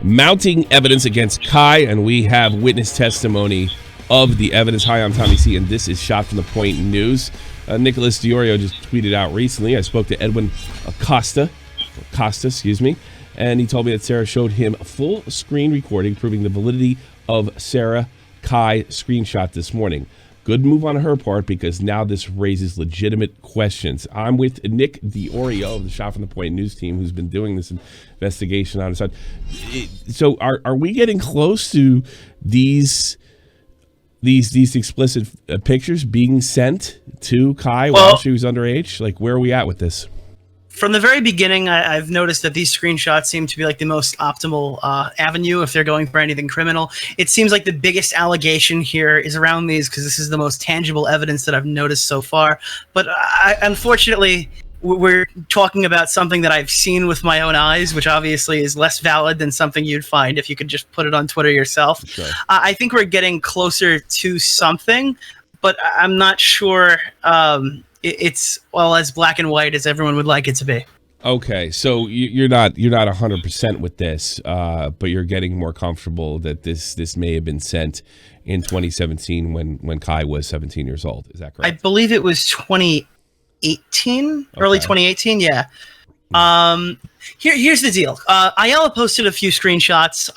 mounting evidence against Kai, and we have witness testimony of the evidence. Hi, I'm Tommy C, and this is Shot from the Point News. Nicholas DiOrio just tweeted out recently. I spoke to Edwin Costa, and he told me that Sarah showed him a full screen recording proving the validity of Sarah Kai screenshot this morning. Good move on her part, because now this raises legitimate questions. I'm with Nick DiOrio of the Shot from the Point News team, who's been doing this investigation on his side. So are we getting close to these explicit pictures being sent to Kai while she was underage? Like, where are we at with this? From the very beginning, I've noticed that these screenshots seem to be like the most optimal avenue if they're going for anything criminal. It seems like the biggest allegation here is around these because this is the most tangible evidence that I've noticed so far. But unfortunately, we're talking about something that I've seen with my own eyes, which obviously is less valid than something you'd find if you could just put it on Twitter yourself. Sure. I think we're getting closer to something, but I'm not sure it's all as black and white as everyone would like it to be. Okay, so you're not 100% with this, but you're getting more comfortable that this may have been sent in 2017 when Kai was 17 years old. Is that correct? I believe it was 2018, early 2018. Yeah. Here's the deal. Ayala posted a few screenshots.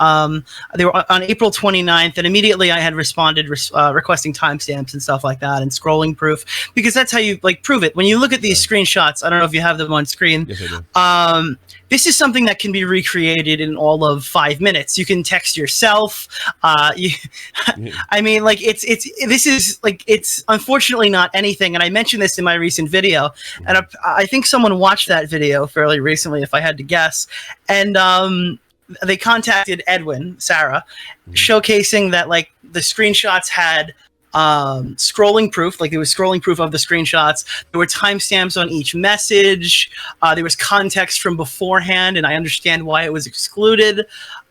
They were on April 29th, and immediately I had responded requesting timestamps and stuff like that and scrolling proof, because that's how you prove it. When you look at these screenshots, I don't know if you have them on screen. Yes, I do. This is something that can be recreated in all of 5 minutes. You can text yourself. I mean, it's unfortunately not anything. And I mentioned this in my recent video, and I think someone watched that video fairly recently, if I had to guess. And they contacted Sarah, showcasing that the screenshots had scrolling proof, there was scrolling proof of the screenshots. There were timestamps on each message. There was context from beforehand, and I understand why it was excluded.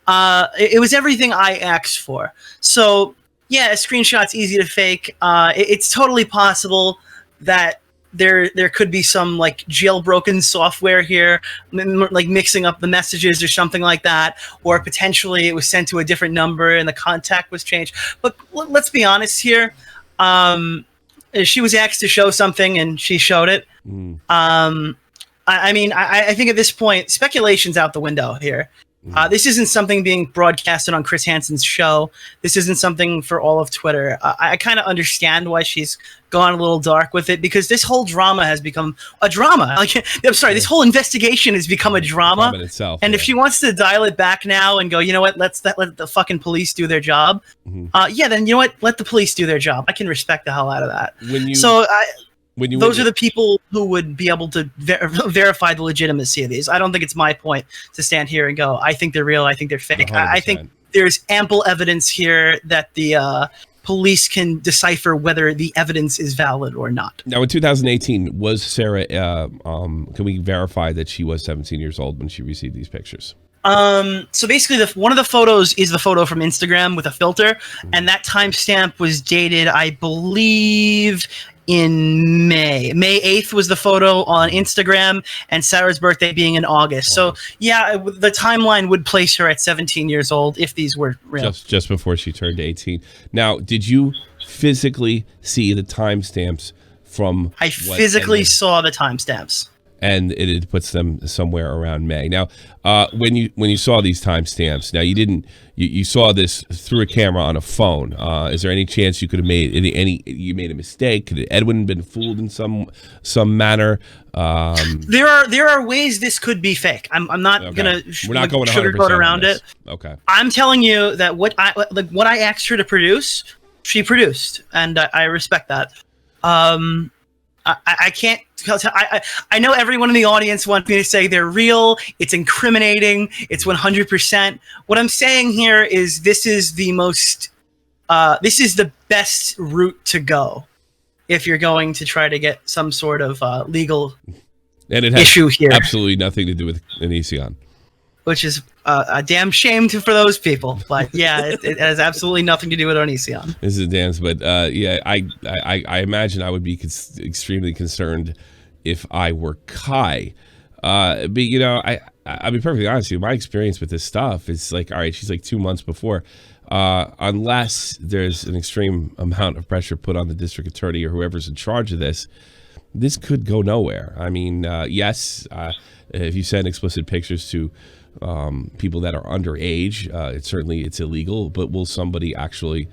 It was everything I asked for. So yeah, a screenshot's easy to fake. It's totally possible that there could be some jailbroken software here, mixing up the messages or something like that, or potentially it was sent to a different number and the contact was changed. But let's be honest here. She was asked to show something and she showed it. I mean, I think at this point, speculation's out the window here. This isn't something being broadcasted on Chris Hansen's show. This isn't something for all of Twitter. I kind of understand why she's gone a little dark with it, because this whole drama has become a drama. This whole investigation has become a drama in itself. And if she wants to dial it back now and go, you know what, let the fucking police do their job. Then you know what, let the police do their job. I can respect the hell out of that. Those are the people who would be able to verify the legitimacy of these. I don't think it's my point to stand here and go, I think they're real, I think they're fake. 100%. I think there's ample evidence here that the police can decipher whether the evidence is valid or not. Now, in 2018, was Sarah, can we verify that she was 17 years old when she received these pictures? So basically, one of the photos is the photo from Instagram with a filter, and that timestamp was dated, I believe, in May. May 8th was the photo on Instagram, and Sarah's birthday being in August. So yeah, the timeline would place her at 17 years old if these were real. Just before she turned 18. Now, did you physically see the timestamps from? I physically saw the timestamps. And it puts them somewhere around May. Now, when you saw these timestamps, now you saw this through a camera on a phone. Is there any chance you could have made you made a mistake? Could Edwin have been fooled in some manner? There are ways this could be fake. I'm not gonna sugarcoat around it. Okay. I'm telling you that what I asked her to produce, she produced, and I respect that. I can't. I know everyone in the audience wants me to say they're real. It's incriminating. It's 100%. What I'm saying here is this is the best route to go if you're going to try to get some sort of legal issue here. Absolutely nothing to do with Onision. Which is a damn shame for those people. But yeah, it has absolutely nothing to do with Onision. This is a damn, but yeah, I imagine I would be extremely concerned if I were Kai. But I'll be perfectly honest with you. My experience with this stuff is like, all right, she's like 2 months before. Unless there's an extreme amount of pressure put on the district attorney or whoever's in charge of this could go nowhere. I mean, yes, if you send explicit pictures to people that are underage, it's illegal. But will somebody actually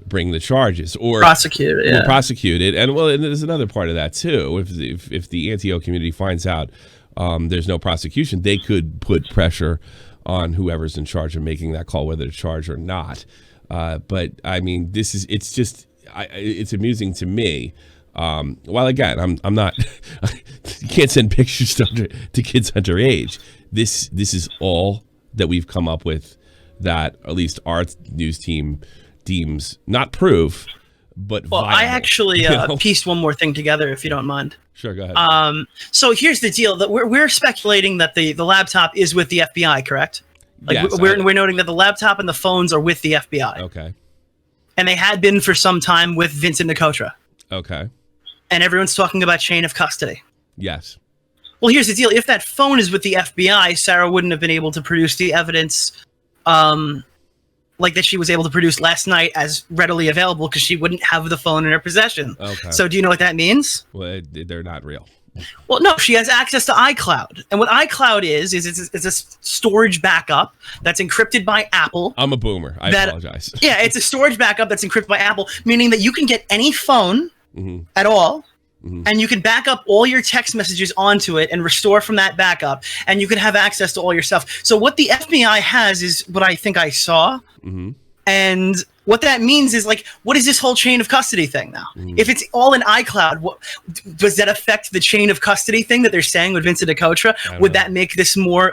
bring the charges or prosecute it? Yeah. Prosecute it? And well, and there's another part of that too. If the anti-O community finds out there's no prosecution, they could put pressure on whoever's in charge of making that call, whether to charge or not. But I mean, it's amusing to me. While again, I'm not. You can't send pictures to kids underage. This is all that we've come up with that at least our news team deems not proof, but well, viable, I actually pieced one more thing together, if you don't mind. Sure, go ahead. So here's the deal: that we're speculating that the laptop is with the FBI, correct? Like yes, we're noting that the laptop and the phones are with the FBI. Okay. And they had been for some time with Vincent Nicotra. Okay. And everyone's talking about chain of custody. Yes. Well, here's the deal: if that phone is with the FBI, Sarah wouldn't have been able to produce the evidence, like that she was able to produce last night, as readily available because she wouldn't have the phone in her possession. Okay. So do you know what that means? Well, they're not real. Well, no, she has access to iCloud. And what iCloud is it's a storage backup that's encrypted by Apple. I'm a boomer. I apologize. Yeah, it's a storage backup that's encrypted by Apple, meaning that you can get any phone at all, and you can back up all your text messages onto it and restore from that backup, and you can have access to all your stuff. So what the FBI has is what I think I saw. And what that means is, like, what is this whole chain of custody thing now? If it's all in iCloud, does that affect the chain of custody thing that they're saying with Vincent Nicotra? Would that make this more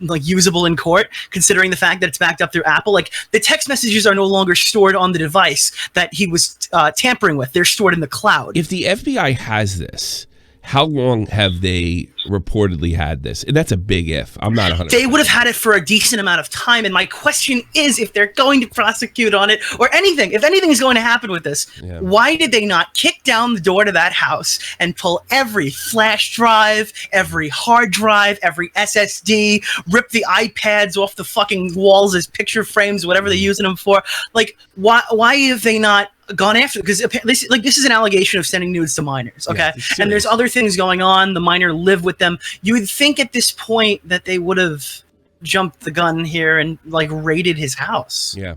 like usable in court, considering the fact that it's backed up through Apple? Like, the text messages are no longer stored on the device that he was tampering with. They're stored in the cloud. If the FBI has this, how long have they reportedly had this? And that's a big if. I'm not 100%. They would have had it for a decent amount of time. And my question is, if they're going to prosecute on it or anything, if anything is going to happen with this, why did they not kick down the door to that house and pull every flash drive, every hard drive, every SSD, rip the iPads off the fucking walls as picture frames, whatever they're using them for? Like, why have they not gone after it? Because this is an allegation of sending nudes to minors, okay? And there's other things going on. The minor lived with them. You would think at this point that they would have jumped the gun here and like raided his house. Yeah,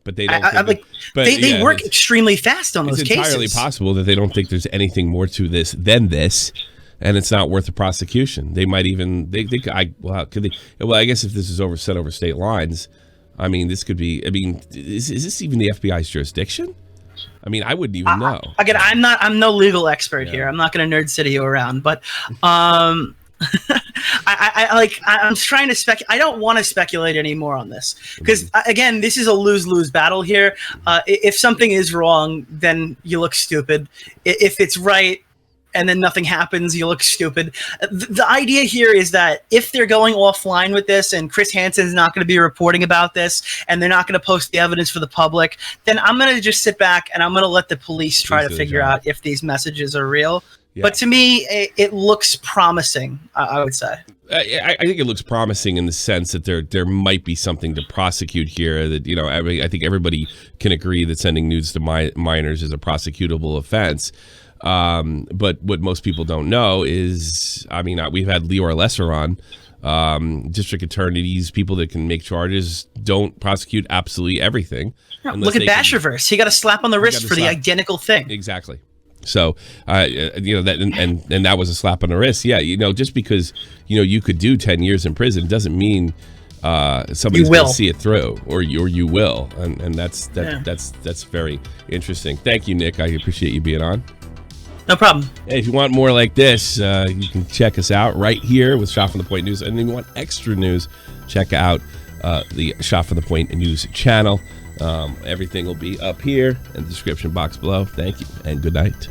but they don't. They work extremely fast on those cases. It's entirely possible that they don't think there's anything more to this than this, and it's not worth the prosecution. They might even could they? Well, I guess if this is set over state lines. I mean, this could be. I mean, is this even the FBI's jurisdiction? I mean, I wouldn't even know. Again, I'm no legal expert here. I'm not going to nerd city you around, but I'm trying to speculate. I don't want to speculate anymore on this because again, this is a lose-lose battle here. If something is wrong, then you look stupid. If it's right, and then nothing happens, you look stupid. The idea here is that if they're going offline with this and Chris Hansen's not going to be reporting about this and they're not going to post the evidence for the public, then I'm going to just sit back and I'm going to let the police try to figure out if these messages are real. Yeah. But to me, it looks promising, I would say. I think it looks promising in the sense that there might be something to prosecute here. That I think everybody can agree that sending nudes to minors is a prosecutable offense. But what most people don't know is, I mean, we've had Leor Lesser on, district attorneys, people that can make charges, don't prosecute absolutely everything. Look at Basherverse. He got a slap on the wrist for the identical thing. Exactly. So, that and that was a slap on the wrist. Yeah, just because you could do 10 years in prison doesn't mean somebody's going to see it through, or you will, and that's very interesting. Thank you, Nick. I appreciate you being on. No problem. Hey, if you want more like this, you can check us out right here with Shot from the Point News. And if you want extra news, check out the Shot from the Point News channel. Everything will be up here in the description box below. Thank you and good night.